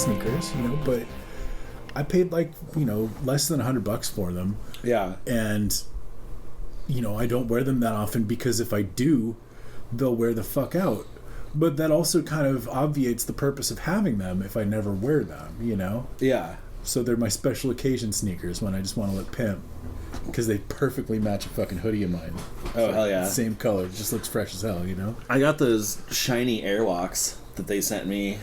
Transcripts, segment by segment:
sneakers, you know, but I paid like, you know, less than $100 for them. Yeah. And, you know, I don't wear them that often because if I do, they'll wear the fuck out. But that also kind of obviates the purpose of having them if I never wear them, you know? Yeah. So they're my special occasion sneakers when I just want to look pimp. Because they perfectly match a fucking hoodie of mine. Oh, hell yeah. Same color. It just looks fresh as hell, you know? I got those shiny Airwalks that they sent me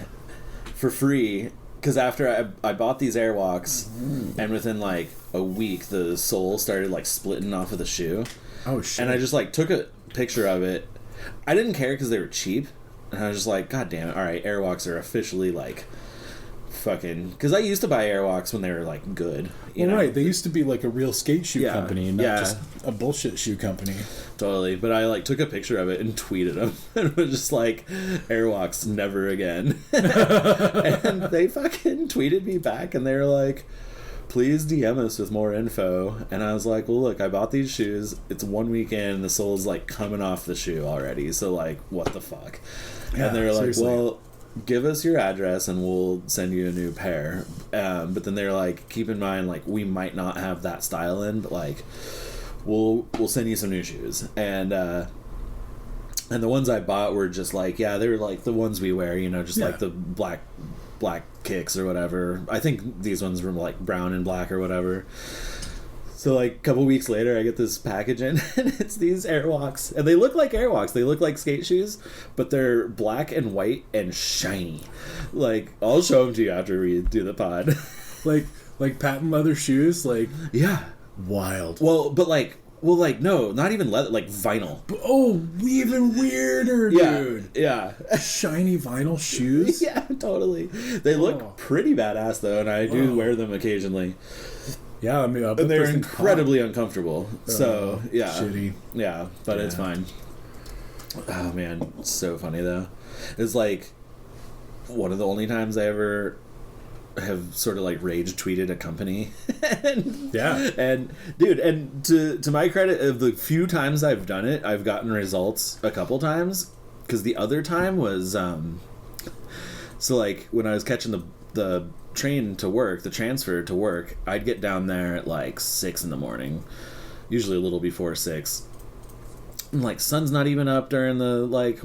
for free. Because after I bought these Airwalks, and within like a week, the sole started like splitting off of the shoe. Oh, shit. And I just like took a picture of it. I didn't care because they were cheap. And I was just like, God damn it. All right, Airwalks are officially like fucking... Because I used to buy Airwalks when they were like good. You know? Right. They used to be like a real skate shoe company and not just a bullshit shoe company. Totally. But I like took a picture of it and tweeted them. And it was just like, Airwalks never again. And they fucking tweeted me back and they were like, please DM us with more info. And I was like, well, look, I bought these shoes. It's 1 week in. The sole's like coming off the shoe already. So like, what the fuck? Yeah, and they're like, seriously. well, give us your address and we'll send you a new pair. But then they're like, keep in mind, like, we might not have that style in, but like, we'll send you some new shoes. And the ones I bought were just like, yeah, they were like the ones we wear, you know, just like the black kicks or whatever. I think these ones were like brown and black or whatever. So like a couple weeks later I get this package in and it's these Airwalks. And they look like Airwalks. They look like skate shoes, but they're black and white and shiny. Like, I'll show them to you after we do the pod. like patent leather shoes, like, yeah. wild. Well, no, not even leather, like vinyl. Oh, even weirder, dude. Yeah. Shiny vinyl shoes? Yeah, totally. They look pretty badass though, and I do wear them occasionally. Yeah, I mean, and they're incredibly uncomfortable. So yeah, shitty. Yeah, but it's fine. Oh man, it's so funny though. It's like one of the only times I ever have sort of like rage tweeted a company. and dude, and to my credit, of the few times I've done it, I've gotten results a couple times. Because the other time was so like when I was catching the train to work, the transfer to work, I'd get down there at like 6 a.m, usually a little before 6. And like sun's not even up during the like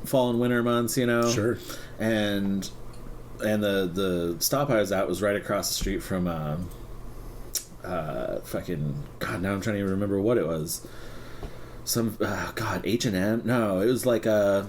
fall and winter months, you know. Sure. And the stop I was at was right across the street from fucking God. Now I'm trying to even remember what it was. Some H&M. No, it was like a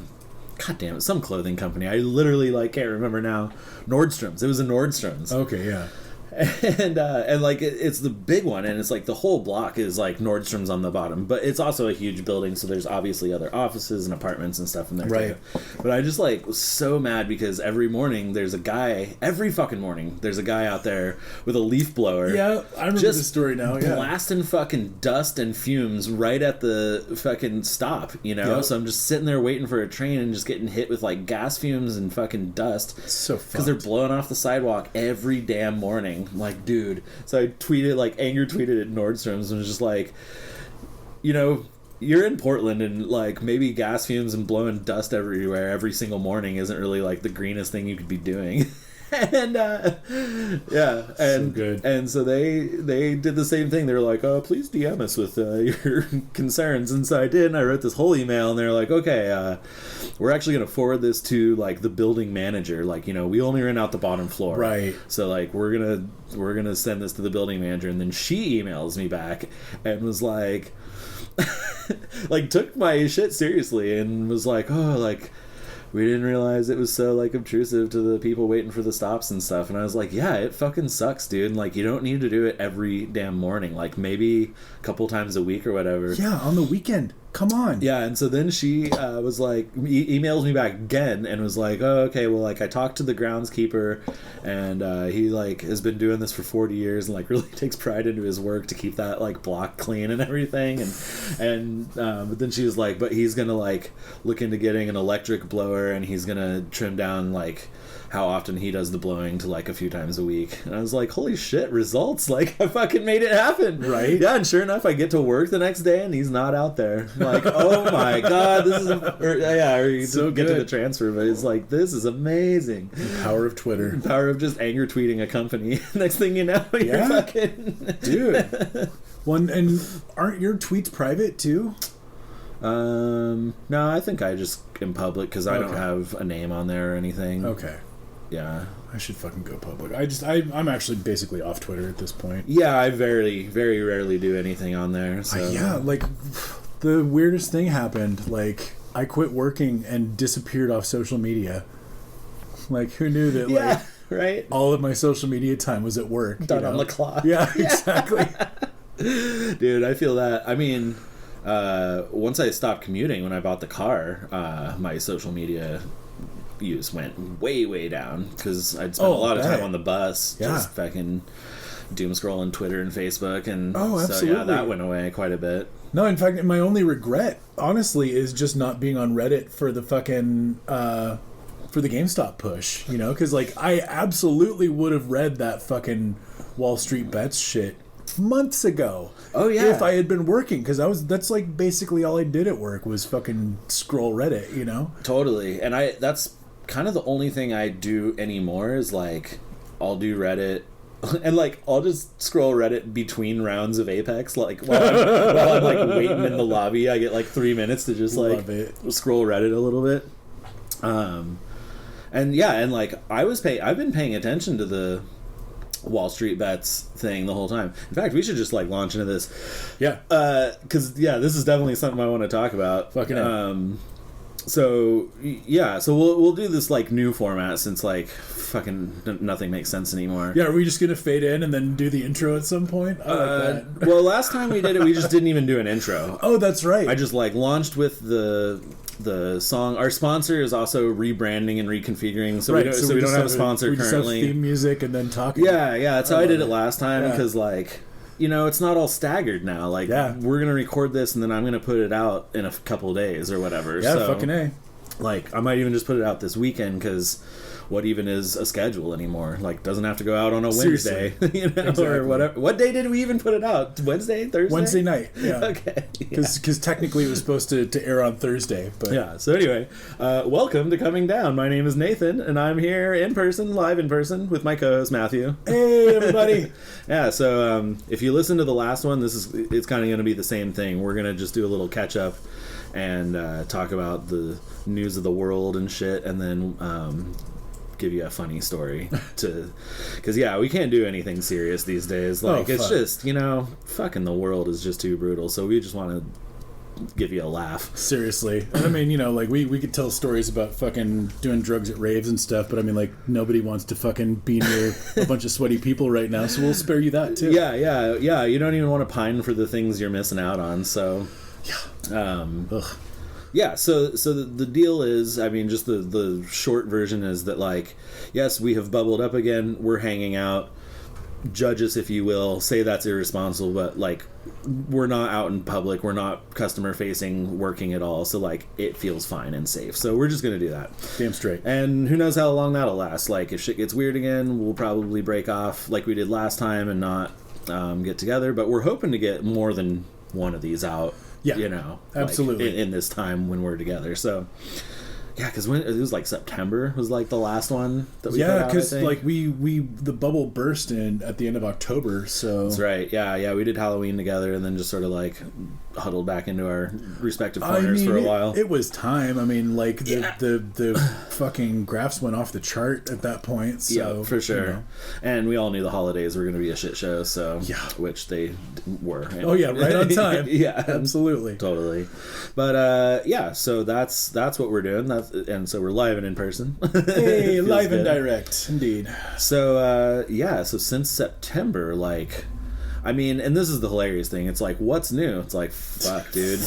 God damn it, some clothing company. I literally like can't remember now. Nordstrom's. It was a Nordstrom's. Okay, yeah. And like it's the big one, and it's like the whole block is like Nordstrom's on the bottom, but it's also a huge building, so there's obviously other offices and apartments and stuff in there right too. But I just like was so mad because every fucking morning there's a guy out there with a leaf blower. Yeah, I remember this story now. Yeah, blasting fucking dust and fumes right at the fucking stop, you know. Yep. So I'm just sitting there waiting for a train and just getting hit with like gas fumes and fucking dust. So because they're blowing off the sidewalk every damn morning. I'm like, dude. So I tweeted, like, anger tweeted at Nordstrom's and was just like, you know, you're in Portland and, like, maybe gas fumes and blowing dust everywhere every single morning isn't really, like, the greenest thing you could be doing. And, yeah. And, so good. And so they did the same thing. They were like, oh, please DM us with your concerns. And so I did, and I wrote this whole email, and they were like, okay, we're actually going to forward this to, like, the building manager. Like, you know, we only rent out the bottom floor. Right. So, like, we're gonna send this to the building manager. And then she emails me back and was like, like, took my shit seriously and was like, oh, like, we didn't realize it was so, like, obtrusive to the people waiting for the stops and stuff. And I was like, yeah, it fucking sucks, dude. And, like, you don't need to do it every damn morning. Like, maybe a couple times a week or whatever. Yeah, on the weekend. Come on. Yeah, and so then she was like, emails me back again and was like, oh, okay, well, like, I talked to the groundskeeper and he, like, has been doing this for 40 years and, like, really takes pride into his work to keep that, like, block clean and everything. And but then she was like, but he's gonna, like, look into getting an electric blower and he's gonna trim down, like, how often he does the blowing to, like, a few times a week. And I was like, holy shit, results. Like, I fucking made it happen. Right? Yeah, and sure enough, I get to work the next day and he's not out there. Like, oh my god, this is or you So get to good. the transfer, but it's like, this is amazing. The power of Twitter. The power of just anger tweeting a company. Next thing you know, you're Yeah. fucking Dude. One, and aren't your tweets private too? No, I think I just am public because I don't Okay. have a name on there or anything. Okay. Yeah. I should fucking go public. I'm actually basically off Twitter at this point. Yeah, I very rarely do anything on there. So Yeah, like the weirdest thing happened. Like I quit working and disappeared off social media. Like who knew that? yeah, Like right. all of my social media time was at work. Done on the clock. Yeah, exactly. Dude, I feel that. I mean, once I stopped commuting, when I bought the car, my social media use went way down because I'd spent a lot of time on the bus, just fucking doom scrolling Twitter and Facebook, and so absolutely. yeah, that went away quite a bit. No, in fact, my only regret, honestly, is just not being on Reddit for the fucking for the GameStop push. You know, because like I absolutely would have read that fucking Wall Street Bets shit months ago. Oh yeah, if I had been working, because that's like basically all I did at work was fucking scroll Reddit. You know, totally. And that's kind of the only thing I do anymore is like I'll do Reddit. And like I'll just scroll Reddit between rounds of Apex, like while I'm like waiting in the lobby. I get like 3 minutes to just like scroll Reddit a little bit. And yeah, and like I've been paying attention to the Wall Street Bets thing the whole time. In fact, we should just like launch into this. Yeah. Because this is definitely something I want to talk about. Fucking so yeah, so we'll do this like new format since like fucking nothing makes sense anymore. Yeah, are we just gonna fade in and then do the intro at some point? I like that. Well, last time we did it, we just didn't even do an intro. Oh, that's right. I just like launched with the song. Our sponsor is also rebranding and reconfiguring, so we don't have a sponsor we currently. Just have theme music and then talking. Yeah, that's how I did it last time because like. You know, it's not all staggered now. Like, we're going to record this, and then I'm going to put it out in a couple of days or whatever. Yeah, so, fucking A. Like, I might even just put it out this weekend, because what even is a schedule anymore? Like, doesn't have to go out on a Wednesday, you know, exactly. Or whatever. What day did we even put it out? Wednesday? Thursday? Wednesday night, yeah. Okay. Because technically it was supposed to air on Thursday. But yeah, so anyway, welcome to Coming Down. My name is Nathan, and I'm here live in person, with my co-host Matthew. Hey, everybody. Yeah, so if you listen to the last one, it's kind of going to be the same thing. We're going to just do a little catch-up and talk about the news of the world and shit, and then give you a funny story because we can't do anything serious these days. Like, it's just, you know, fucking the world is just too brutal, so we just want to give you a laugh. Seriously. And I mean, you know, like we could tell stories about fucking doing drugs at raves and stuff, but I mean, like, nobody wants to fucking be near a bunch of sweaty people right now, so we'll spare you that too. Yeah, you don't even want to pine for the things you're missing out on, so yeah, so the deal is, I mean, just the short version is that, like, yes, we have bubbled up again, we're hanging out, judge us if you will, say that's irresponsible, but, like, we're not out in public, we're not customer facing, working at all, so, like, it feels fine and safe, so we're just gonna do that. Damn straight. And who knows how long that'll last. Like, if shit gets weird again, we'll probably break off like we did last time and not get together, but we're hoping to get more than one of these out. Yeah, you know, absolutely, like, in this time when we're together. So, yeah, because when it was like September was like the last one that we put out, because like we the bubble burst at the end of October. So that's right. Yeah, we did Halloween together and then just sort of like huddled back into our respective corners for a while. It was time. I mean, like the fucking graphs went off the chart at that point. So, yeah, for sure. You know. And we all knew the holidays were going to be a shit show. So which they were. Oh yeah, right on time. Yeah, absolutely, totally. But so that's what we're doing. And so we're live and in person. Hey, live and direct, indeed. So so since September, like, I mean, and this is the hilarious thing. It's like, what's new? It's like, fuck, dude.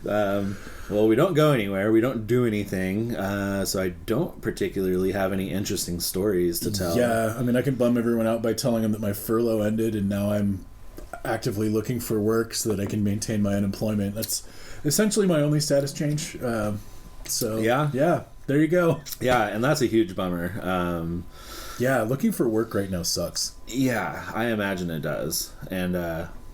Well, we don't go anywhere. We don't do anything. So I don't particularly have any interesting stories to tell. Yeah, I mean, I can bum everyone out by telling them that my furlough ended and now I'm actively looking for work so that I can maintain my unemployment. That's essentially my only status change. So yeah, there you go. Yeah, and that's a huge bummer. Yeah, looking for work right now sucks. Yeah, I imagine it does. And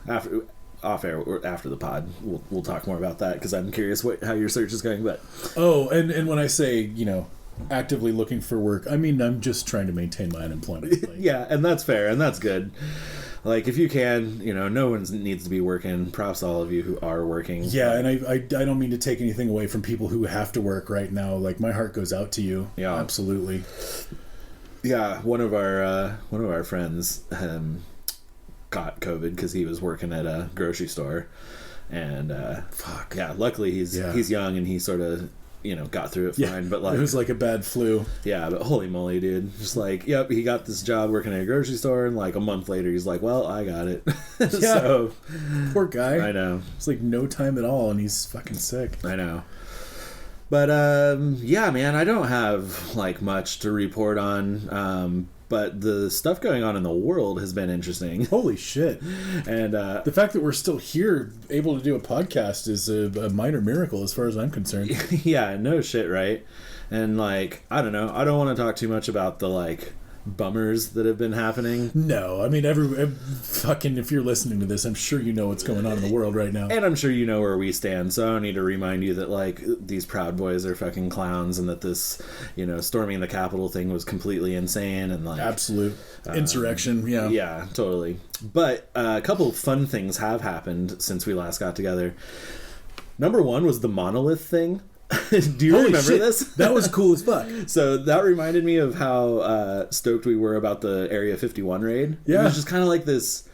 after off air or after the pod, we'll talk more about that because I'm curious how your search is going. But and when I say actively looking for work, I mean I'm just trying to maintain my unemployment. Like, yeah, and that's fair and that's good. Like if you can, no one needs to be working. Props to all of you who are working. Yeah, and I don't mean to take anything away from people who have to work right now. Like my heart goes out to you. Yeah, absolutely. Yeah, one of our friends got COVID because he was working at a grocery store, and yeah, luckily he's young and he sort of got through it fine. But like it was like a bad flu. Yeah, but holy moly, dude! Just like, yep, he got this job working at a grocery store, and like a month later, he's like, well, I got it. Yeah, so poor guy. I know. It's like no time at all, and he's fucking sick. I know. But yeah, man, I don't have like much to report on. But the stuff going on in the world has been interesting. Holy shit. And the fact that we're still here able to do a podcast is a minor miracle as far as I'm concerned. Yeah, no shit, right? And like, I don't know. I don't want to talk too much about the like bummers that have been happening. No, I mean, fucking, if you're listening to this, I'm sure you know what's going on in the world right now. And I'm sure you know where we stand, so I don't need to remind you that, like, these Proud Boys are fucking clowns and that this, storming the Capitol thing was completely insane and, like... Absolute insurrection, yeah. Yeah, totally. But a couple of fun things have happened since we last got together. Number one was the monolith thing. Do you Holy remember shit. this? That was cool as fuck. So that reminded me of how stoked we were about the Area 51 raid. Yeah. It was just kind of like this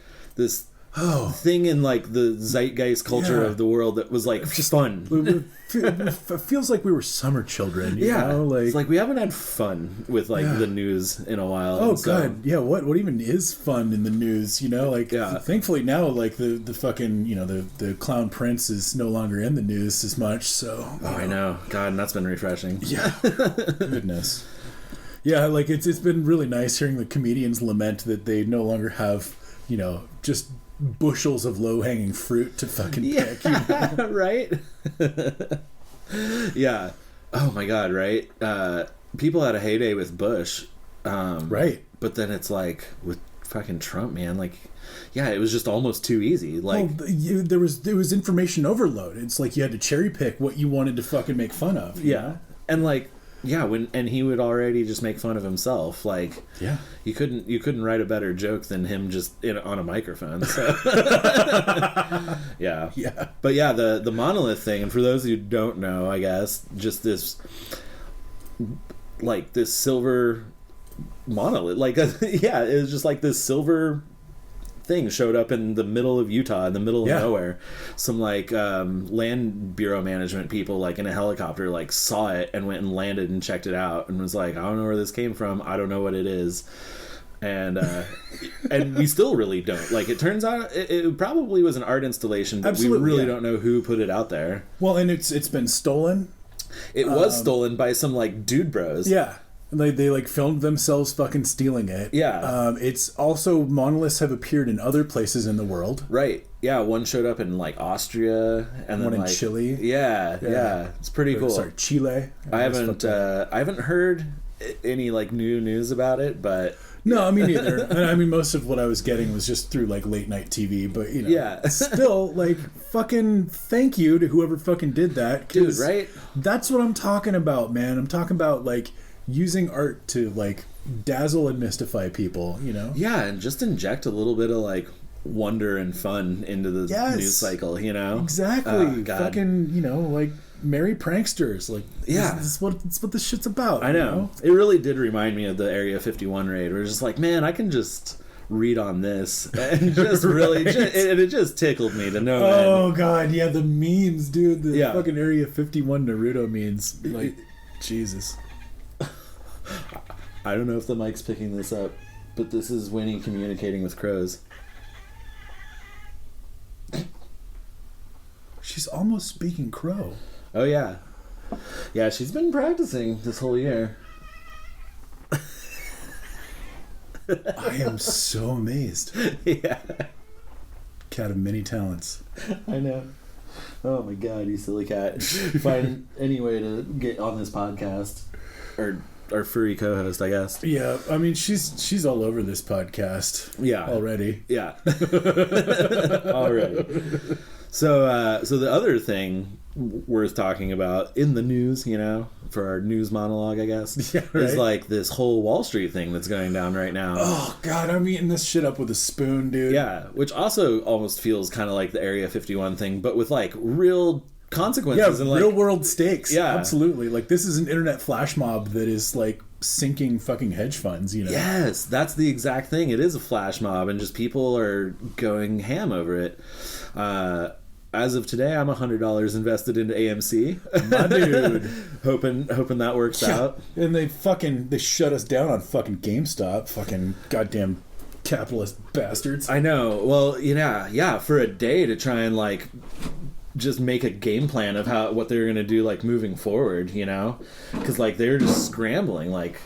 thing in like the zeitgeist culture of the world that was like just fun. It feels like we were summer children. You know? Like, it's like we haven't had fun with like the news in a while. Oh god, yeah. What even is fun in the news? Like, thankfully now, like the fucking the clown prince is no longer in the news as much. So I know, God, and that's been refreshing. Yeah, goodness. Yeah, like it's been really nice hearing the comedians lament that they no longer have just bushels of low-hanging fruit to fucking pick. Right? Yeah. Oh my god, right? People had a heyday with Bush. Right. But then it's like with fucking Trump, man, like it was just almost too easy. Like there was information overload. It's like you had to cherry pick what you wanted to fucking make fun of. Yeah. And like and he would already just make fun of himself. Like, you couldn't write a better joke than him just on a microphone. So. Yeah. But yeah, the monolith thing, and for those who don't know, I guess, just this silver monolith. Like, it was just like this silver thing showed up in the middle of Utah, in the middle of nowhere. Some like land bureau management people like in a helicopter like saw it and went and landed and checked it out and was like, I don't know where this came from, I don't know what it is. And and we still really don't. Like, it turns out it probably was an art installation, but we really don't know who put it out there. Well, and it's been stolen. It was stolen by some like dude bros. Yeah. They like filmed themselves fucking stealing it. Yeah. It's also, monoliths have appeared in other places in the world. Right. Yeah. One showed up in like Austria, and one then in Chile. Yeah. It's pretty cool. Sorry, Chile. I haven't heard any like new news about it, but no, me neither. I mean, most of what I was getting was just through like late night TV, but still, like, fucking thank you to whoever fucking did that, dude. Right. That's what I'm talking about, man. I'm talking about like using art to like dazzle and mystify people, Yeah, and just inject a little bit of like wonder and fun into the news cycle, Exactly. Fucking, like merry pranksters. Like, this is what this shit's about. I know. It really did remind me of the Area 51 raid, where it's just like, man, I can just read on this and just really it just tickled me to know. Oh god, yeah, the memes, dude. The fucking Area 51 Naruto memes. Like, Jesus. I don't know if the mic's picking this up, but this is Winnie communicating with crows. She's almost speaking crow. Oh yeah. Yeah, she's been practicing this whole year. I am so amazed. Yeah. Cat of many talents. I know. Oh my god, you silly cat. Find any way to get on this podcast, or our furry co-host, I guess. Yeah, I mean, she's all over this podcast. Yeah, already. Yeah, already. So the other thing worth talking about in the news, for our news monologue, I guess, is like this whole Wall Street thing that's going down right now. Oh God, I'm eating this shit up with a spoon, dude. Yeah, which also almost feels kind of like the Area 51 thing, but with like real consequences and like real world stakes. Yeah, absolutely. Like this is an internet flash mob that is like sinking fucking hedge funds. Yes, that's the exact thing. It is a flash mob, and just people are going ham over it. As of today, I'm $100 invested into AMC. My dude. hoping that works out. And they shut us down on fucking GameStop. Fucking goddamn capitalist bastards. I know. Well, yeah, for a day to try and like just make a game plan of what they're going to do like moving forward, because like they're just scrambling like.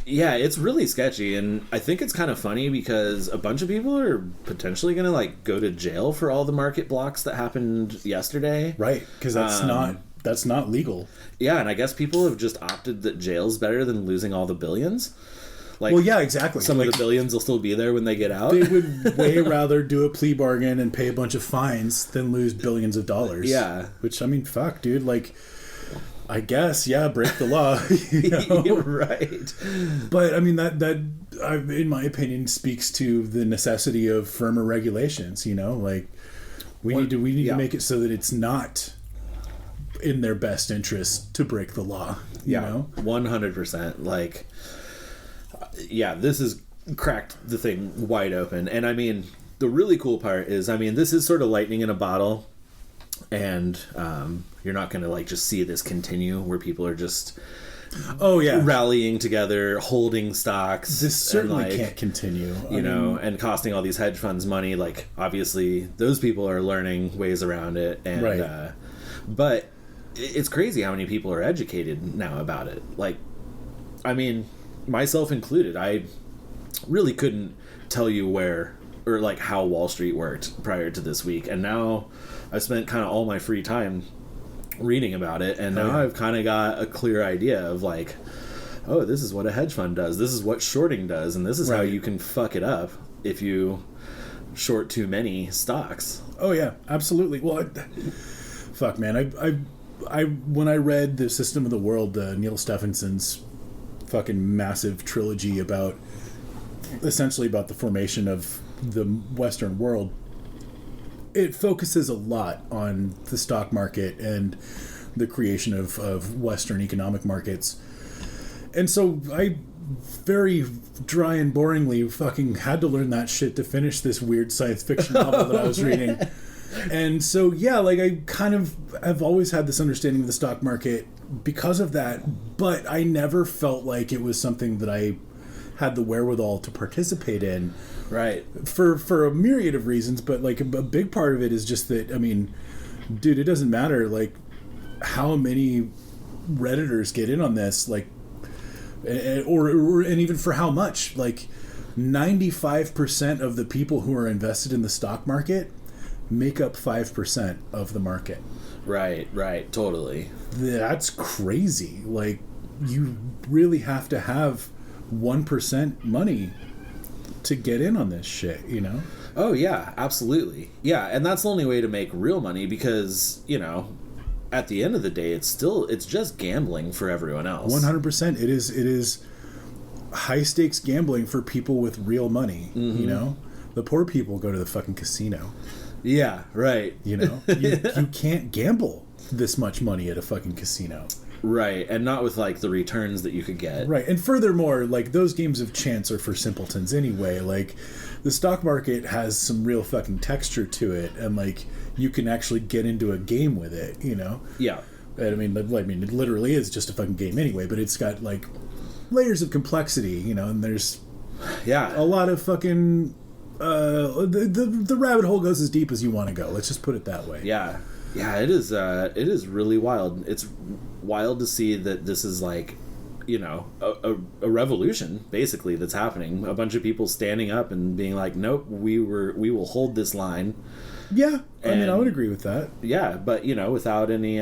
Yeah, it's really sketchy, and I think it's kind of funny because a bunch of people are potentially going to like go to jail for all the market blocks that happened yesterday. Right, because that's not legal. Yeah, and I guess people have just opted that jail's better than losing all the billions. Like, well, yeah, exactly. Some of the billions will still be there when they get out. They would way rather do a plea bargain and pay a bunch of fines than lose billions of dollars. Yeah, which I mean, fuck, dude, like. I guess, yeah, break the law. Right. But I mean that in my opinion speaks to the necessity of firmer regulations. Like we need to make it so that it's not in their best interest to break the law. You know, 100%. Like, yeah, this has cracked the thing wide open, and I mean the really cool part is, this is sort of lightning in a bottle. And you're not going to like just see this continue where people are just rallying together, holding stocks. This certainly can't continue, and costing all these hedge funds money. Like obviously those people are learning ways around it, and right. But it's crazy how many people are educated now about it. Like, I mean, myself included, I really couldn't tell you where or like how Wall Street worked prior to this week, and now I've spent kind of all my free time reading about it, and now I've kind of got a clear idea of like, oh, this is what a hedge fund does, this is what shorting does, and this is how you can fuck it up if you short too many stocks. Oh yeah, absolutely. Well, fuck man, I when I read The System of the World, Neil Stephenson's fucking massive trilogy about essentially about the formation of the Western world, it focuses a lot on the stock market and the creation of Western economic markets. And so I very dry and boringly fucking had to learn that shit to finish this weird science fiction novel that I was reading. And so, yeah, like I kind of have always had this understanding of the stock market because of that, but I never felt like it was something that I had the wherewithal to participate in. Right. For a myriad of reasons, but like a big part of it is just that, I mean, dude, it doesn't matter like how many Redditors get in on this, like, or and even for how much, like 95% of the people who are invested in the stock market make up 5% of the market. Right, totally. That's crazy. Like, you really have to have 1% money to get in on this shit, Oh yeah, absolutely. Yeah, and that's the only way to make real money because, at the end of the day, it's just gambling for everyone else. 100%. It is high stakes gambling for people with real money, The poor people go to the fucking casino. Yeah, right. You can't gamble this much money at a fucking casino. Right, and not with like the returns that you could get. Right, and furthermore, like those games of chance are for simpletons anyway. Like the stock market has some real fucking texture to it, and like you can actually get into a game with it, Yeah. And I mean, it literally is just a fucking game anyway, but it's got like layers of complexity, and there's a lot of fucking the rabbit hole goes as deep as you want to go. Let's just put it that way. Yeah, it is really wild. It's wild to see that this is like you know, a revolution basically that's happening. A bunch of people standing up and being like, nope, we will hold this line. Yeah, I mean, I would agree with that. Yeah, but, you know, without any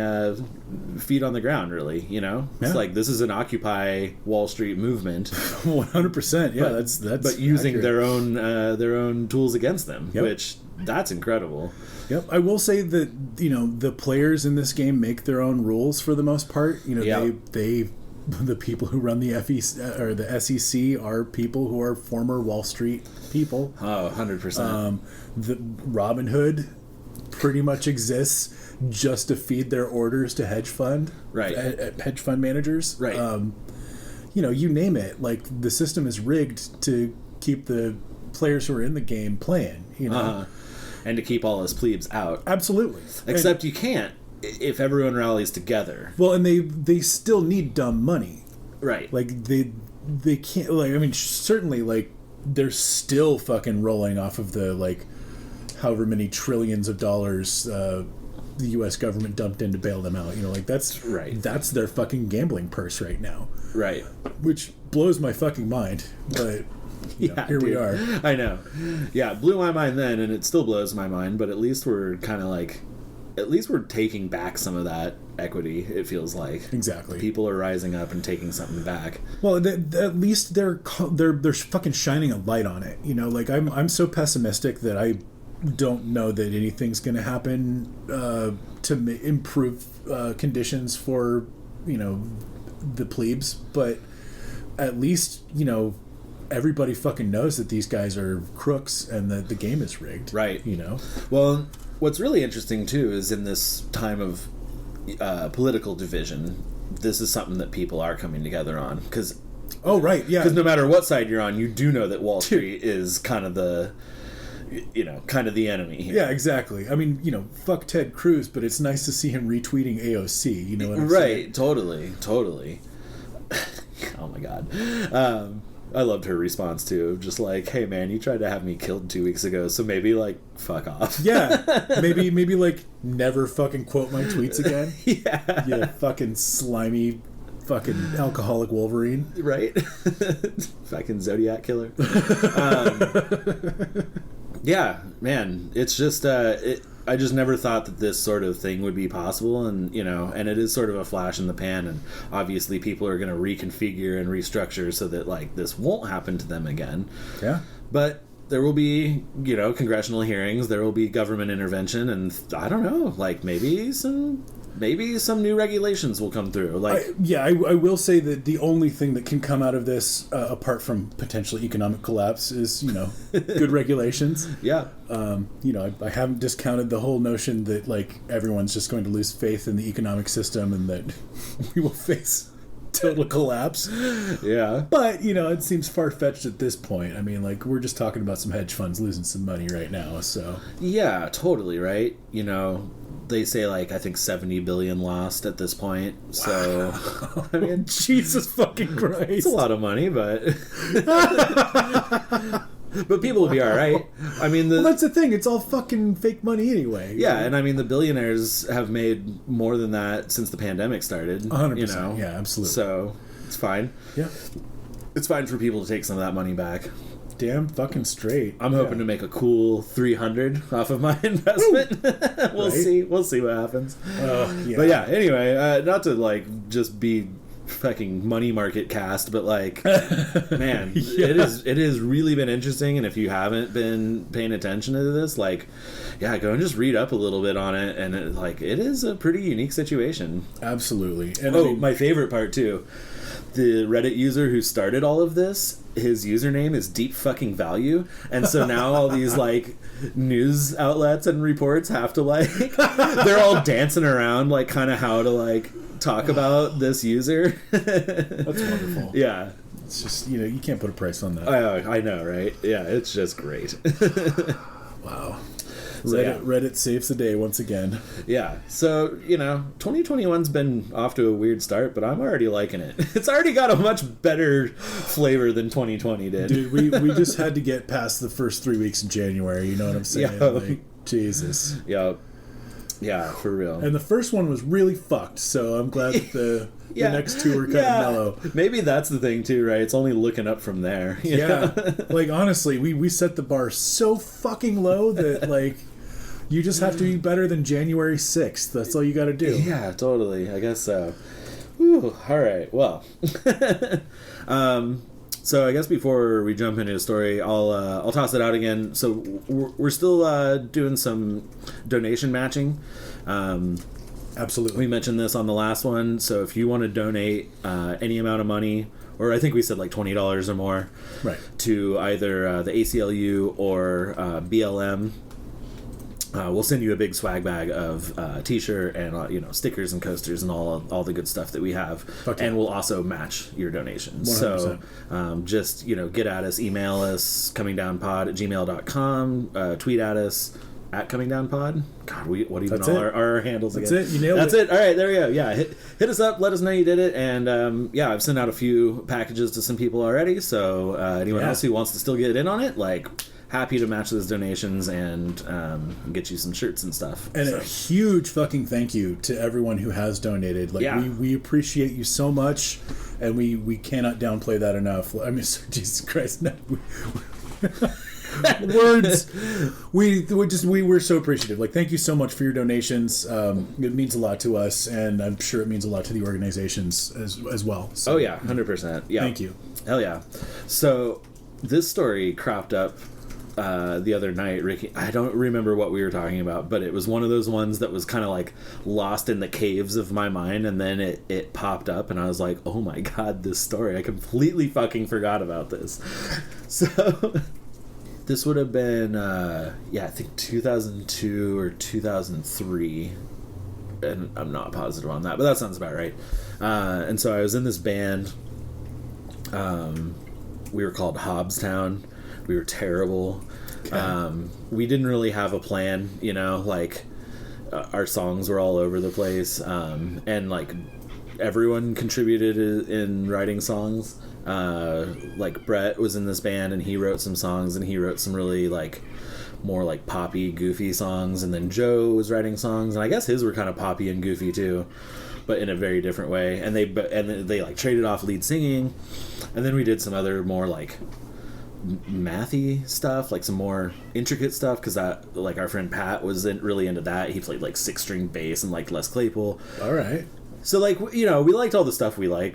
feet on the ground, really, you know? It's like, this is an Occupy Wall Street movement. 100%, yeah, that's but using accurate. their own tools against them, which, that's incredible. Yep, I will say that, you know, the players in this game make their own rules for the most part. You know, they the people who run the FEC or the SEC are people who are former Wall Street people. Oh, 100%. The Robin Hood pretty much exists just to feed their orders to hedge fund managers. Right. You know, you name it. Like, the system is rigged to keep the players who are in the game playing. You know, and to keep all us plebes out. Absolutely. Except you can't if everyone rallies together. Well, and they still need dumb money. Right. Like, they can't, like, I mean, certainly, like, they're still fucking rolling off of the, like, however many trillions of dollars the U.S. government dumped in to bail them out. You know, like, that's their fucking gambling purse right now. Right. Which blows my fucking mind, but yeah, here we are. I know. Yeah, it blew my mind then, and it still blows my mind, but at least we're kind of like, at least we're taking back some of that equity, it feels like. Exactly. People are rising up and taking something back. Well, at least they're fucking shining a light on it. You know, like, I'm so pessimistic that I don't know that anything's going to happen to improve conditions for, you know, the plebes, but at least, you know, everybody fucking knows that these guys are crooks and that the game is rigged. Right. You know? Well, what's really interesting, too, is in this time of political division, this is something that people are coming together on. Because no matter what side you're on, you do know that Wall Street is kind of the enemy here. Yeah, exactly. I mean, you know, fuck Ted Cruz, but it's nice to see him retweeting AOC. You know what I'm saying? Right, totally. Oh, my God. I loved her response, too. Just like, hey, man, you tried to have me killed 2 weeks ago, so maybe, like, fuck off. Yeah. Maybe, like, never fucking quote my tweets again. Yeah. You fucking slimy fucking alcoholic Wolverine. Right? Fucking Zodiac killer. Yeah, man. It's just, I just never thought that this sort of thing would be possible, and, you know, and it is sort of a flash in the pan, and obviously people are going to reconfigure and restructure so that, like, this won't happen to them again. Yeah. But there will be, you know, congressional hearings, there will be government intervention, and I don't know, like, maybe some new regulations will come through. Like, I will say that the only thing that can come out of this, apart from potential economic collapse, is, you know, good regulations. Yeah. You know, I haven't discounted the whole notion that, like, everyone's just going to lose faith in the economic system and that we will face total collapse. Yeah. But, you know, it seems far-fetched at this point. I mean, like, we're just talking about some hedge funds losing some money right now, so. Yeah, totally, right? You know, they say, like, I think 70 billion lost at this point. Wow. So, I mean, Jesus fucking Christ. It's a lot of money, but but people will be all right. I mean, well, that's the thing. It's all fucking fake money anyway. Yeah, and I mean, the billionaires have made more than that since the pandemic started. 100%. You know? Yeah, absolutely. So, it's fine. Yeah. It's fine for people to take some of that money back. Damn fucking straight. I'm hoping to make a cool 300 off of my investment. We'll see. We'll see what happens. Yeah. But yeah, anyway, not to, like, just be fucking money market cast, but, like, man, it has really been interesting, and if you haven't been paying attention to this, like, yeah, go and just read up a little bit on it, and it is a pretty unique situation. Absolutely. And I mean, my favorite part too, the Reddit user who started all of this, his username is Deep Fucking Value, and so now all these, like, news outlets and reports have to, like, they're all dancing around, like, kind of how to, like, talk about this user. That's wonderful. Yeah. It's just, you know, you can't put a price on that. I know, right? Yeah, it's just great. Wow. So, Reddit saves the day once again. Yeah. So, you know, 2021's been off to a weird start, but I'm already liking it. It's already got a much better flavor than 2020 did. Dude, we just had to get past the first 3 weeks in January, you know what I'm saying? Yeah. Like, Jesus. Yeah. Yeah, for real. And the first one was really fucked, so I'm glad that the next two were kind of mellow. Maybe that's the thing too, right? It's only looking up from there. Yeah. Like, honestly, we set the bar so fucking low that, like, you just have to be better than January 6th. That's all you got to do. Yeah, totally. I guess so. Whew, all right. Well, so I guess before we jump into the story, I'll toss it out again. So we're still doing some donation matching. Absolutely. We mentioned this on the last one. So if you want to donate any amount of money, or I think we said like $20 or more, right, to either the ACLU or BLM. We'll send you a big swag bag of t-shirt and stickers and coasters and all the good stuff that we have, and we'll also match your donations. 100%. So just get at us, email us comingdownpod@gmail.com, tweet at us at comingdownpod. God, what even all our handles again? That's it. You nailed it. That's it. All right, there we go. Yeah, hit us up. Let us know you did it. And I've sent out a few packages to some people already. So anyone else who wants to still get in on it, like, happy to match those donations and get you some shirts and stuff. And a huge fucking thank you to everyone who has donated. Like, we appreciate you so much, and we cannot downplay that enough. I mean, Jesus Christ, no. Words. We're so appreciative. Like, thank you so much for your donations. It means a lot to us, and I'm sure it means a lot to the organizations as well. So, 100%. Yeah. Thank you. Hell yeah. So this story cropped up the other night, Ricky. I don't remember what we were talking about, but it was one of those ones that was kind of like lost in the caves of my mind, and then it popped up, and I was like, oh my god, this story, I completely fucking forgot about this. So this would have been I think 2002 or 2003, and I'm not positive on that, but that sounds about right. And so I was in this band. We were called Hobbstown. We were terrible. Okay. We didn't really have a plan, like our songs were all over the place, and like everyone contributed in writing songs. Like Brett was in this band and he wrote some songs, and he wrote some really like more like poppy, goofy songs, and then Joe was writing songs, and I guess his were kind of poppy and goofy too, but in a very different way. And they like traded off lead singing, and then we did some other more like mathy stuff, like some more intricate stuff, because that, like, our friend Pat was really into that. He played like 6-string bass and like Les Claypool. All right. So like, we liked all the stuff we like,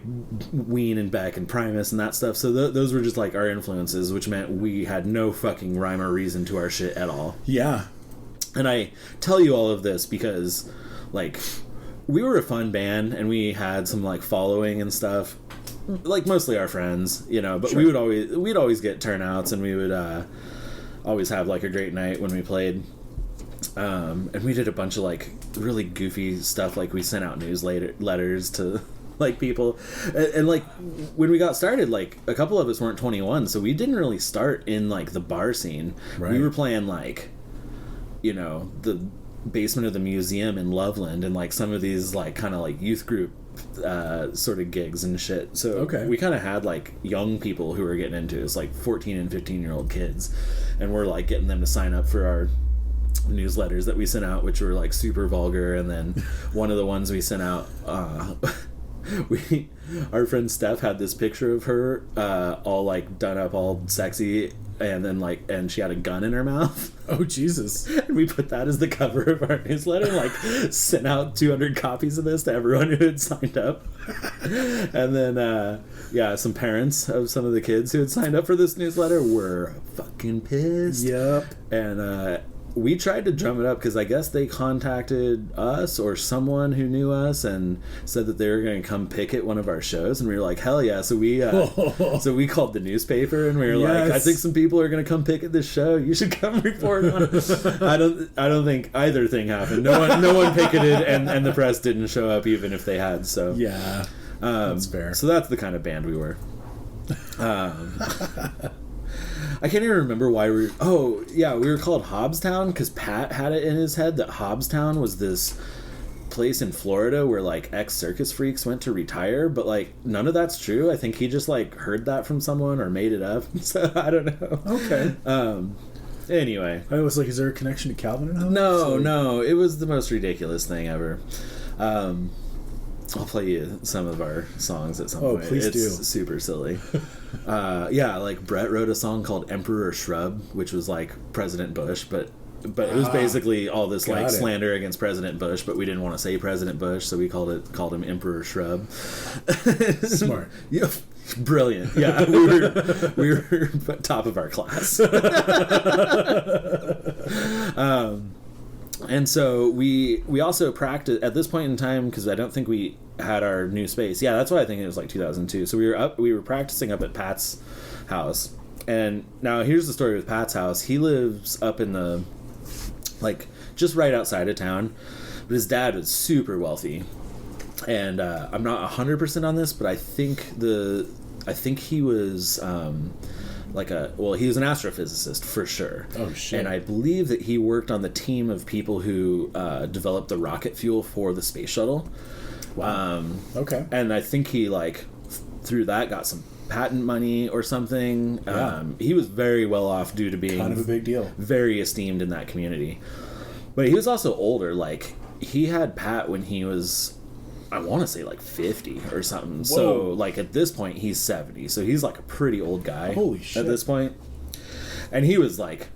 Ween and Beck and Primus and that stuff. So those were just like our influences, which meant we had no fucking rhyme or reason to our shit at all. Yeah. And I tell you all of this because, like, we were a fun band and we had some like following and stuff. Like, mostly our friends, but sure. we'd always get turnouts, and we would always have like a great night when we played. And we did a bunch of like really goofy stuff, like we sent out letters to like people, and like when we got started, like a couple of us weren't 21, so we didn't really start in like the bar scene. Right. We were playing like the basement of the museum in Loveland, and like some of these like kind of like youth group sort of gigs and shit. So we kind of had like young people who were getting into it. It's like 14 and 15-year-old kids, and we're like getting them to sign up for our newsletters that we sent out, which were like super vulgar. And then one of the ones we sent out, our friend Steph had this picture of her all like done up all sexy, and then like, and she had a gun in her mouth. Oh Jesus. And we put that as the cover of our newsletter, like sent out 200 copies of this to everyone who had signed up. And then some parents of some of the kids who had signed up for this newsletter were fucking pissed. Yep. And we tried to drum it up, because I guess they contacted us or someone who knew us and said that they were going to come picket one of our shows, and we were like, hell yeah. So we we called the newspaper, and we were like, I think some people are going to come picket this show. You should come report on it. I don't think either thing happened. No one picketed, and the press didn't show up even if they had. So yeah, that's fair. So that's the kind of band we were. I can't even remember why we were called Hobbstown because Pat had it in his head that Hobbstown was this place in Florida where like ex-circus freaks went to retire, but like none of that's true. I think he just like heard that from someone or made it up. So I don't know. Okay. Anyway. I was like, is there a connection to Calvin and Hobbes? No. It was the most ridiculous thing ever. I'll play you some of our songs at some point. Oh, please do. It's super silly. Yeah, like Brett wrote a song called Emperor Shrub, which was like President Bush, but it was basically all this like slander against President Bush, but we didn't want to say President Bush, so we called him Emperor Shrub. Smart. Yeah, brilliant. Yeah, we were top of our class. And so we also practiced at this point in time, because I don't think we had our new space. Yeah, that's why I think it was like 2002. So we were practicing up at Pat's house. And now here's the story with Pat's house. He lives up in the, like, just right outside of town, but his dad was super wealthy. And I'm not 100% on this, but I think he was he was an astrophysicist for sure. Oh shit! And I believe that he worked on the team of people who developed the rocket fuel for the space shuttle. Wow. Okay. And I think he through that got some patent money or something. Yeah. He was very well off due to being kind of a big deal, very esteemed in that community. But he was also older. Like, he had Pat when he was, I want to say, like 50 or something. Whoa. So like at this point he's 70, so he's like a pretty old guy. Holy shit. At this point. And he was like,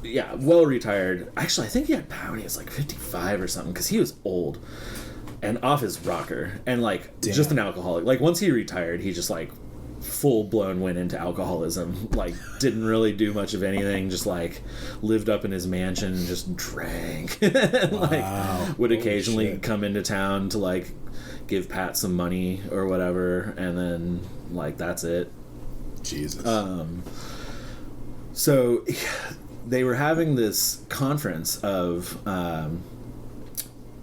yeah, well retired. Actually, I think he had Pat when he was like 55 or something, because he was old and off his rocker and like just an alcoholic. Like, once he retired, he just like full blown went into alcoholism. Like, didn't really do much of anything, just like lived up in his mansion and just drank. Like, would occasionally come into town to like give Pat some money or whatever, and then like that's it. Jesus. So they were having this conference of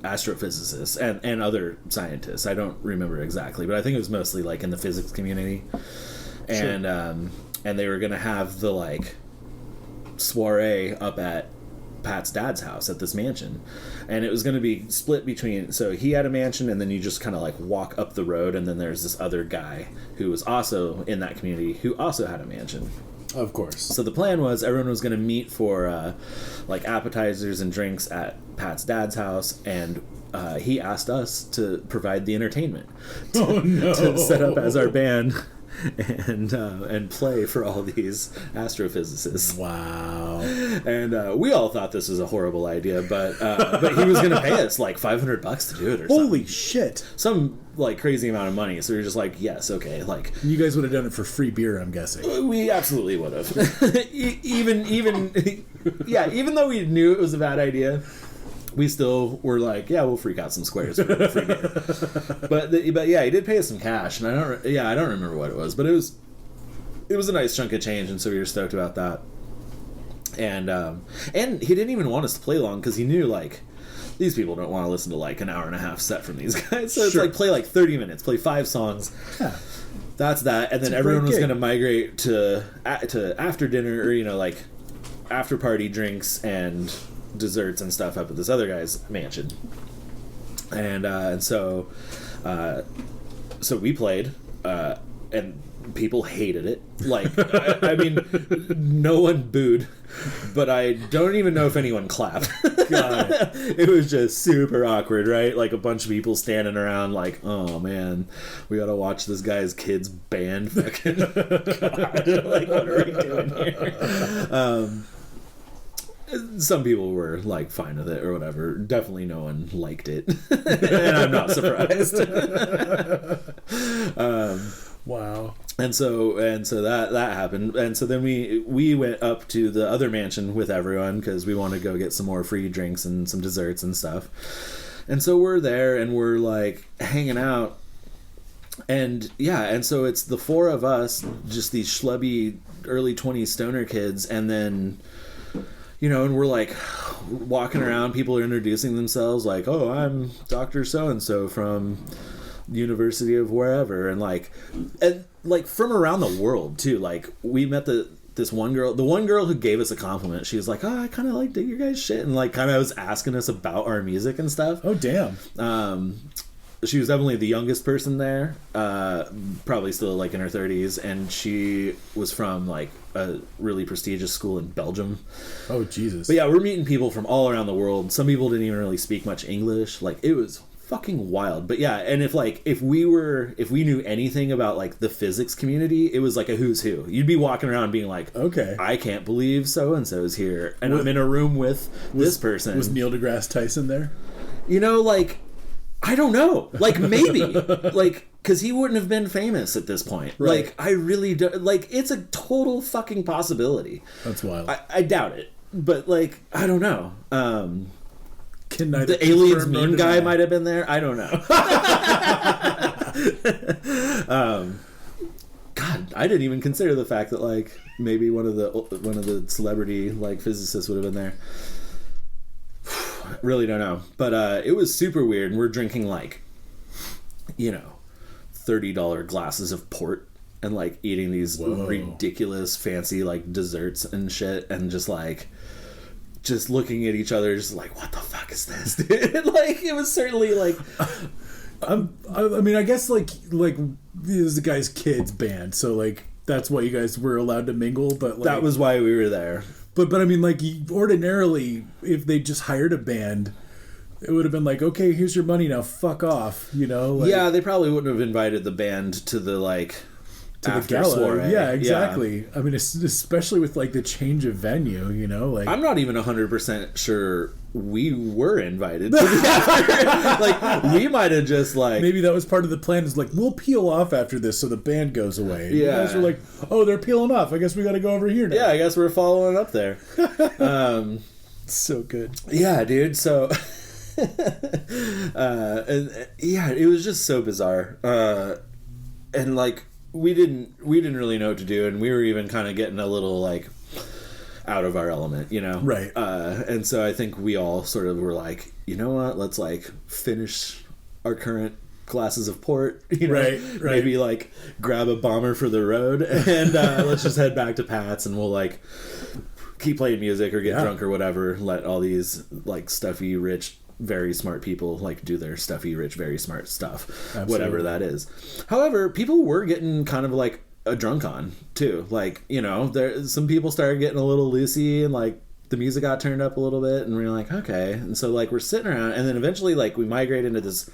astrophysicists and other scientists. I don't remember exactly, but I think it was mostly like in the physics community. And sure. And they were gonna have the like soiree up at Pat's dad's house at this mansion, and it was going to be split between, so he had a mansion, and then you just kind of like walk up the road, and then there's this other guy who was also in that community who also had a mansion. Of course. So the plan was everyone was going to meet for like appetizers and drinks at Pat's dad's house, and he asked us to provide the entertainment to set up as our band and play for all these astrophysicists. Wow. And we all thought this was a horrible idea, but he was going to pay us like $500 to do it or something. Holy shit. Some like crazy amount of money. So we were just like, yes, okay. Like, you guys would have done it for free beer, I'm guessing. We absolutely would have. even though we knew it was a bad idea, we still were like, yeah, we'll freak out some squares for free beer. But yeah, he did pay us some cash, and I don't remember what it was, but it was a nice chunk of change, and so we were stoked about that. And he didn't even want us to play long, because he knew like these people don't want to listen to like an hour and a half set from these guys. So it's like, play like 30 minutes, play 5 songs. Yeah. That's that, and then everyone was going to migrate to after dinner, or like after party drinks and desserts and stuff up at this other guy's mansion. And so we played, and people hated it. Like, I mean, no one booed, but I don't even know if anyone clapped. God. It was just super awkward, right? Like a bunch of people standing around like, oh man, we gotta watch this guy's kids band. Fucking God, like, what are we doing here? Some people were like fine with it or whatever. Definitely no one liked it. And I'm not surprised. Wow. And so that happened. And so then we went up to the other mansion with everyone, because we wanted to go get some more free drinks and some desserts and stuff. And so we're there and we're like hanging out. And yeah, and so it's the 4 of us, just these schlubby early 20s stoner kids, and then and we're like walking around, people are introducing themselves like, oh, I'm Dr. So-and-so from University of wherever, and like from around the world too. Like, we met this one girl, the one girl who gave us a compliment. She was like, oh, I kind of like your guys' shit, and like kind of was asking us about our music and stuff. Oh, damn. she was definitely the youngest person there, probably still like in her 30s, and she was from like a really prestigious school in Belgium. Oh, Jesus. But yeah, we're meeting people from all around the world. Some people didn't even really speak much English. Like, it was fucking wild. But yeah, and if we knew anything about like the physics community, it was like a who's who. You'd be walking around being like, okay, I can't believe so and so's here, and I'm in a room with this person. Was Neil deGrasse Tyson there? You know, like, I don't know, like, maybe, like, because he wouldn't have been famous at this point. Right. Like, I really do, like, it's a total fucking possibility. That's wild. I doubt it, but like, I don't know. Can neither the aliens confirm nor meme guy deny. might have been there. I don't know. God, I didn't even consider the fact that like maybe one of the celebrity like physicists would have been there. Really don't know, but it was super weird. And we're drinking like, you know, $30 glasses of port and like eating these ridiculous fancy like desserts and shit, and just looking at each other, just like, what the fuck is this, dude? Like, it was certainly like, I mean, I guess like this is the guy's kid's band, so like that's why you guys were allowed to mingle. But like, that was why we were there. But I mean, like, ordinarily, if they just hired a band, it would have been like, okay, here's your money now, fuck off, you know? Like, Yeah, they probably wouldn't have invited the band to the like to the after gala. soiree. Yeah, exactly. Yeah. I mean, especially with like the change of venue, you know? Like, I'm not even 100% sure we were invited to the after. Like, we might have just like, maybe that was part of the plan, is like, we'll peel off after this so the band goes away. And yeah. You guys were like, oh, they're peeling off, I guess we got to go over here now. Yeah, I guess we're following up there. So good. Yeah, dude. So, and yeah, it was just so bizarre. And like, we didn't really know what to do, and we were even kind of getting a little like out of our element, you know? Right. And so I think we all sort of were like, you know what? Let's like finish our current glasses of port, you know? Right. Maybe like grab a bomber for the road, and let's just head back to Pat's, and we'll like keep playing music or get drunk or whatever. Let all these like stuffy, rich, very smart people like do their stuffy, rich, very smart stuff. Absolutely. Whatever that is. However, people were getting kind of like a drunk on too. Like, you know, some people started getting a little loosey, and like the music got turned up a little bit, and we were like, okay. And so like we're sitting around, and then eventually like we migrate into this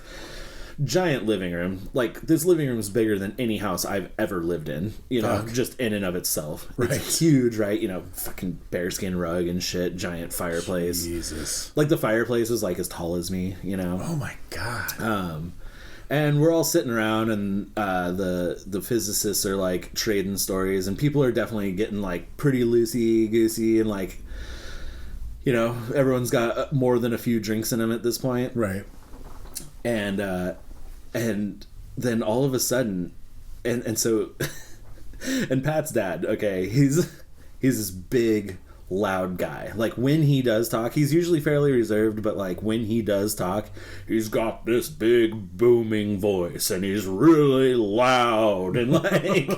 giant living room. Like, this living room is bigger than any house I've ever lived in, you know, just in and of itself. Right. It's huge, right? You know, fucking bearskin rug and shit, giant fireplace. Jesus. Like, the fireplace is like as tall as me, you know? Oh my God. And we're all sitting around, and the physicists are like trading stories, and people are definitely getting like pretty loosey goosey, and like, you know, everyone's got more than a few drinks in them at this point. Right. And then all of a sudden, and so, and Pat's dad, okay, he's this big, loud guy. Like, when he does talk, he's usually fairly reserved, but like when he does talk, he's got this big booming voice, and he's really loud, and like,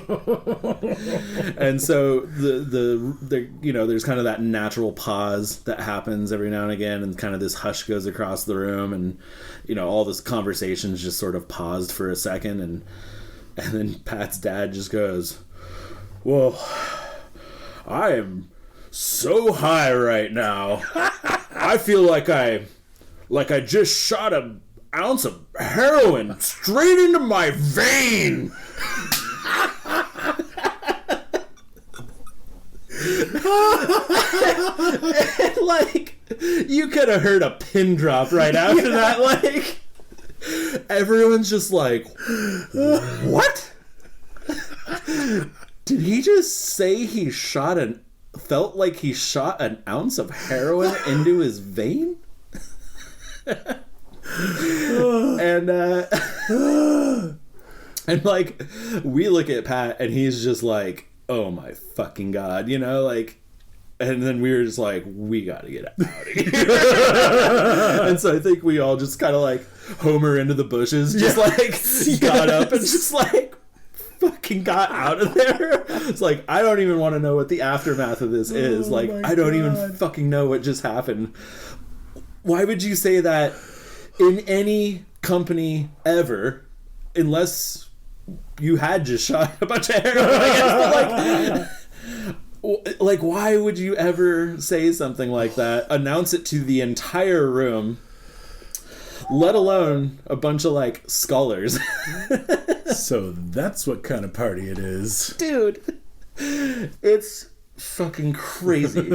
and so the you know, there's kind of that natural pause that happens every now and again, and kind of this hush goes across the room, and you know, all this conversation's just sort of paused for a second, and then Pat's dad just goes, well, I am so high right now. I feel like I just shot an ounce of heroin straight into my vein. And like, you could have heard a pin drop right after that. Like, everyone's just like, what? Did he just say he felt like he shot an ounce of heroin into his vein? And like, we look at Pat, and he's just like, oh my fucking God, you know, like, and then we were just like, we gotta get out of here. And so I think we all just kind of like Homer into the bushes, just like got up and just like fucking got out of there. It's like, I don't even want to know what the aftermath of this is. Like, I don't even fucking know what just happened. Why would you say that in any company ever, unless you had just shot a bunch of heroin, I guess, but like, why would you ever say something like that, announce it to the entire room, let alone a bunch of like scholars? So that's what kind of party it is. Dude, it's fucking crazy.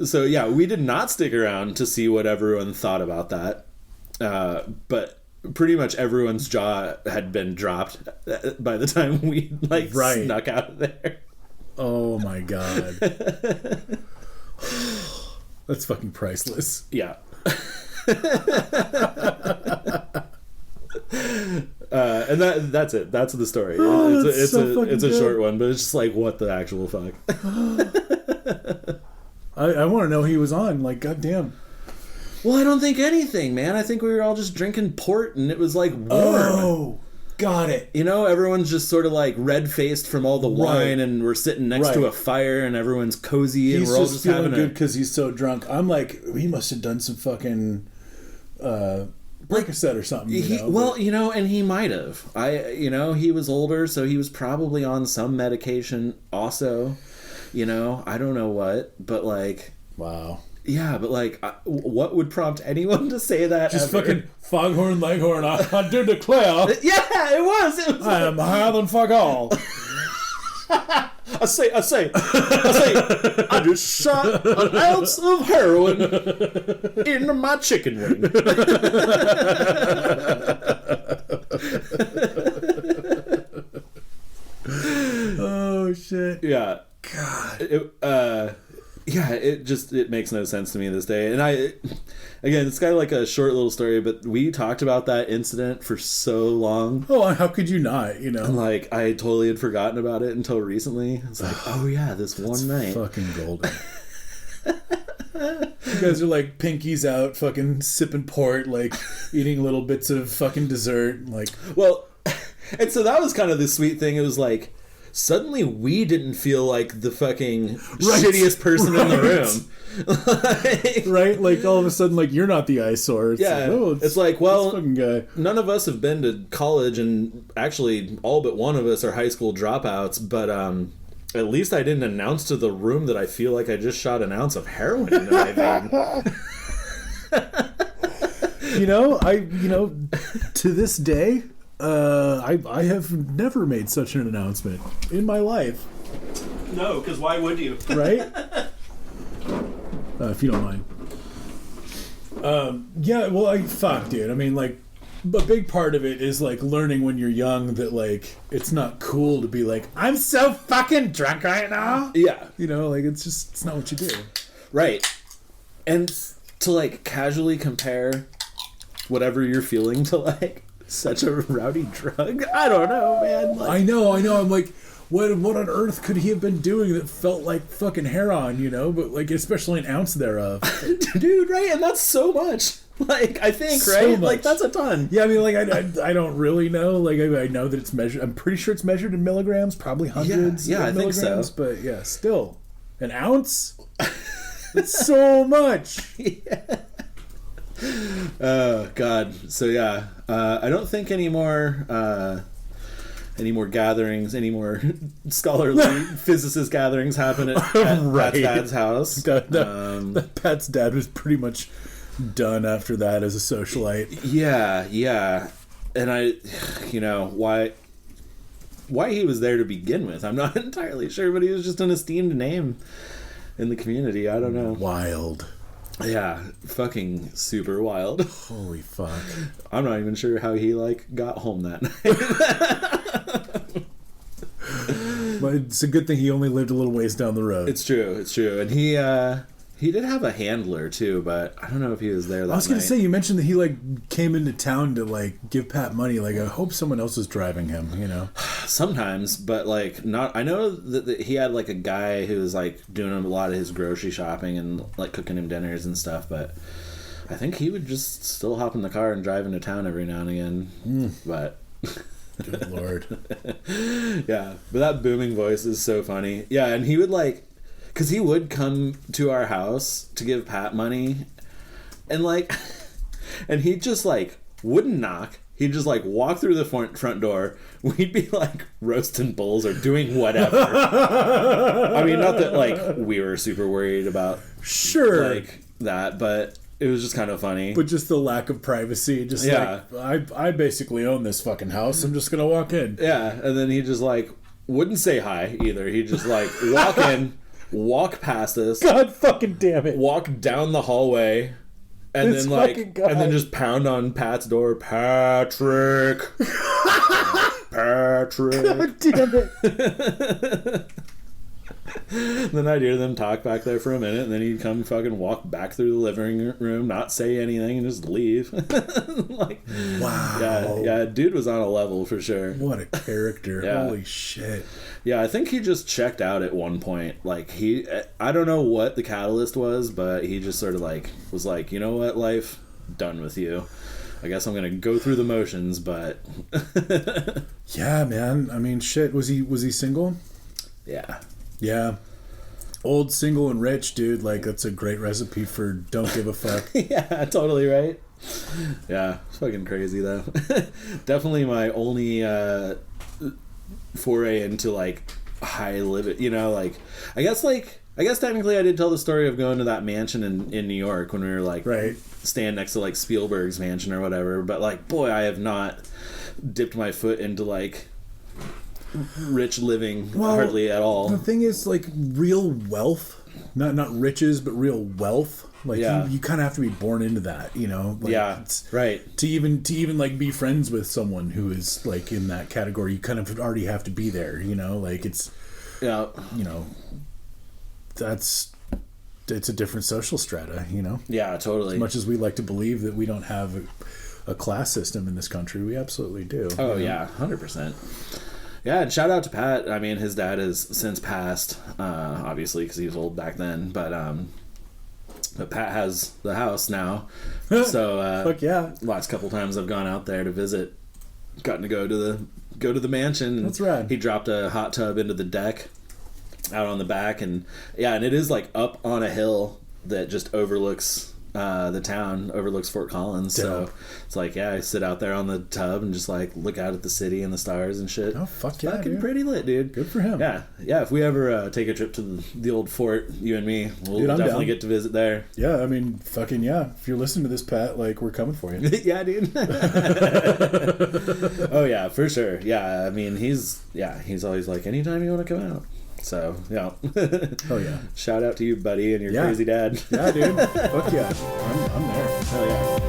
So yeah, we did not stick around to see what everyone thought about that. But pretty much everyone's jaw had been dropped by the time we snuck out of there. Oh my god. That's fucking priceless. Yeah. And that's it. That's the story. Oh, it's a short one, but it's just like, what the actual fuck? I want to know he was on. Like, goddamn. Well, I don't think anything, man. I think we were all just drinking port, and it was like warm. Oh, got it. You know, everyone's just sort of like red-faced from all the wine, and we're sitting next to a fire, and everyone's cozy, and we're all just feeling having good because he's so drunk. I'm like, he must have done some fucking Percocet or something. And he might have. He was older, so he was probably on some medication also. I don't know what, but like... Wow. Yeah, but like, what would prompt anyone to say that? Just ever? fucking foghorn leghorn. I do declare. Yeah, it was. I am higher than fuck all. I say, I just shot an ounce of heroin into my chicken wing. Oh shit. Yeah. God. It makes no sense to me this day. And again, it's kind of like a short little story, but we talked about that incident for so long. Oh, how could you not, And like, I totally had forgotten about it until recently. It's like, oh yeah, this one night. Fucking golden. You guys are like pinkies out, fucking sipping port, like eating little bits of fucking dessert. Like, well, and so that was kind of the sweet thing. It was like, suddenly we didn't feel like the fucking shittiest person in the room. Right? Like all of a sudden, like you're not the eyesore. It's like, well, fucking guy. None of us have been to college, and actually all but one of us are high school dropouts, but at least I didn't announce to the room that I feel like I just shot an ounce of heroin into my vein. To this day, I have never made such an announcement in my life. No, because why would you? Right? If you don't mind. Fuck, dude. I mean, like, a big part of it is, like, learning when you're young that, like, it's not cool to be like, I'm so fucking drunk right now. Yeah. It's not what you do. Right. And to, like, casually compare whatever you're feeling to, like, such a rowdy drug? I don't know, man. Like, I know. I'm like, what on earth could he have been doing that felt like fucking heroin, But, like, especially an ounce thereof. Dude, right? And that's so much. Like, I think, so right? Much. Like, that's a ton. Yeah, I mean, like, I don't really know. Like, I know that it's measured. I'm pretty sure it's measured in milligrams, probably hundreds of milligrams. I think so. But, yeah, still. An ounce? That's so much. Yeah. Oh, God. So, yeah. I don't think any more gatherings, any more scholarly physicist gatherings happen at Pat's dad's house. That Pat's dad was pretty much done after that as a socialite. Yeah. And why he was there to begin with, I'm not entirely sure, but he was just an esteemed name in the community. I don't know. Wild. Yeah, fucking super wild. Holy fuck. I'm not even sure how he, like, got home that night. But it's a good thing he only lived a little ways down the road. It's true. And he did have a handler, too, but I don't know if he was there that night. I was going to say, you mentioned that he, like, came into town to, like, give Pat money. Like, I hope someone else was driving him, Sometimes, but, like, not... I know that he had, like, a guy who was, like, doing a lot of his grocery shopping and, like, cooking him dinners and stuff, but I think he would just still hop in the car and drive into town every now and again. But... Good Lord. Yeah, but that booming voice is so funny. Yeah, and he would, like... Because he would come to our house to give Pat money, and, like, And he just like wouldn't knock. He'd just like walk through the front door. We'd be like roasting bulls or doing whatever. I mean, not that like we were super worried about like that, but it was just kind of funny. But just the lack of privacy, just like I basically own this fucking house. I'm just gonna walk in. Yeah, and then he just like wouldn't say hi either. He'd just like walk in, walk past us. God fucking damn it! Walk down the hallway. And then just pound on Pat's door. Patrick. Patrick. God damn it. Then I'd hear them talk back there for a minute, and then he'd come fucking walk back through the living room, not say anything, and just leave. Like, wow. Yeah, dude was on a level for sure. What a character. Yeah. Holy shit. Yeah, I think he just checked out at one point. Like, I don't know what the catalyst was, but he just sort of like was like, you know what, life, done with you. I guess I'm gonna go through the motions, but yeah, man. I mean, shit. Was he single? Yeah. Yeah. Old, single, and rich, dude. Like, that's a great recipe for don't give a fuck. Yeah, totally right. Yeah, it's fucking crazy, though. Definitely my only foray into, like, high living, you know, like, I guess technically I did tell the story of going to that mansion in New York when we were, like, staying next to, like, Spielberg's mansion or whatever, but, like, boy, I have not dipped my foot into, like, rich living hardly at all. The thing is, like, real wealth, not riches, but real wealth. Like, you kind of have to be born into that, you know. Like, it's, right. To even like be friends with someone who is like in that category, you kind of already have to be there, you know. Like, it's you know, it's a different social strata, you know. Yeah, totally. As much as we like to believe that we don't have a class system in this country, we absolutely do. Oh yeah, 100%. Yeah, and shout out to Pat. I mean, his dad has since passed, obviously, because he was old back then. But Pat has the house now. So, fuck yeah. Last couple times I've gone out there to visit, gotten to go to the mansion. That's rad. He dropped a hot tub into the deck out on the back, and it is like up on a hill that just overlooks the town, overlooks Fort Collins. Dope. So it's like, I sit out there on the tub and just like look out at the city and the stars and shit. Oh fuck it's yeah, fucking dude. Pretty lit, dude. Good for him. Yeah. If we ever take a trip to the old fort, you and me, we'll definitely get to visit there. Yeah, I mean, fucking yeah. If you're listening to this, Pat, like, we're coming for you. Yeah, dude. Oh yeah, for sure. Yeah, I mean, he's always like, anytime you want to come out. So, yeah. Oh, yeah. Shout out to you, buddy, and your crazy dad. Yeah, dude. Fuck yeah. I'm there. Hell yeah.